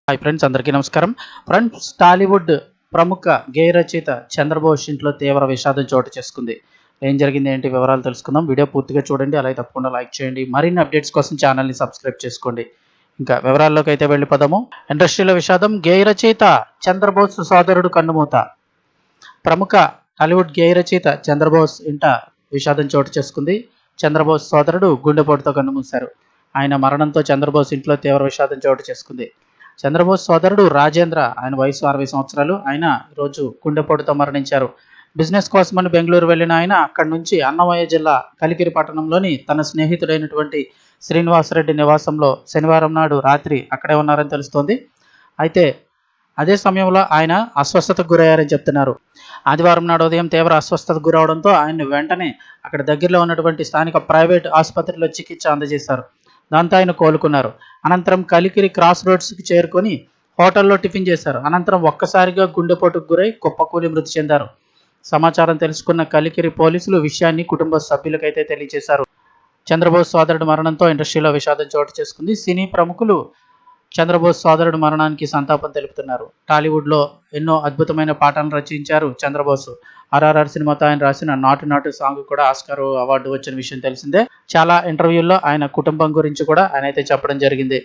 Hi friends, అందరికీ నమస్కారం. Friends, Tollywood ప్రముఖ గేయ రచయిత చంద్రబోస్ ఇంట్లో తీవ్ర విషాదం చోటు చేసుకుంది. ఏం జరిగింది, ఏంటి వివరాలు తెలుసుకుందాం. వీడియో పూర్తిగా చూడండి, అలాగే తప్పకుండా లైక్ చేయండి. మరిన్ని అప్డేట్స్ కోసం ఛానల్ని సబ్స్క్రైబ్ చేసుకోండి. ఇంకా వివరాల్లోకి అయితే వెళ్ళిపోదాము. ఇండస్ట్రీలో విషాదం. గేయ రచయిత చంద్రబోస్ సోదరుడు కన్నుమూత. ప్రముఖ టాలీవుడ్ గేయ రచయిత చంద్రబోస్ ఇంట విషాదం చోటు చేసుకుంది. చంద్రబోస్ సోదరుడు గుండెపోటుతో కన్నుమూశారు. ఆయన మరణంతో చంద్రబోస్ ఇంట్లో తీవ్ర విషాదం చోటు చేసుకుంది. చంద్రబోస్ సోదరుడు రాజేంద్ర, ఆయన వయసు 60 సంవత్సరాలు. ఆయన రోజు గుండెపోటుతో మరణించారు. బిజినెస్ కోసమని బెంగళూరు వెళ్లిన ఆయన అక్కడి నుంచి అన్నమయ్య జిల్లా కలికిరి పట్టణంలోని తన స్నేహితుడైనటువంటి శ్రీనివాసరెడ్డి నివాసంలో శనివారం నాడు రాత్రి అక్కడే ఉన్నారని తెలుస్తోంది. అయితే అదే సమయంలో ఆయన అస్వస్థతకు గురయ్యారని చెప్తున్నారు. ఆదివారం నాడు ఉదయం తీవ్ర అస్వస్థతకు గురవడంతో ఆయన్ని వెంటనే అక్కడ దగ్గరలో ఉన్నటువంటి స్థానిక ప్రైవేట్ ఆసుపత్రిలో చికిత్స అందజేశారు. దాంతో ఆయన కోలుకున్నారు. అనంతరం కలికిరి క్రాస్ రోడ్స్కి చేరుకొని హోటల్లో టిఫిన్ చేశారు. అనంతరం ఒక్కసారిగా గుండెపోటుకు గురై కుప్పకూలి మృతి చెందారు. సమాచారం తెలుసుకున్న కలికిరి పోలీసులు విషయాన్ని కుటుంబ సభ్యులకైతే తెలియజేశారు. చంద్రబోస్ సోదరుడు మరణంతో ఇండస్ట్రీలో విషాదం చోటు చేసుకుంది. సినీ ప్రముఖులు చంద్రబోస్ సోదరుడు మరణానికి సంతాపం తెలుపుతున్నారు. టాలీవుడ్లో ఎన్నో అద్భుతమైన పాటలను రచించారు చంద్రబోస్. ఆర్ఆర్ఆర్ సినిమాతో ఆయన రాసిన నాటు నాటు సాంగ్ కూడా ఆస్కార్ అవార్డు వచ్చిన విషయం తెలిసిందే. చాలా ఇంటర్వ్యూల్లో ఆయన కుటుంబం గురించి కూడా ఆయన అయితే చెప్పడం జరిగింది.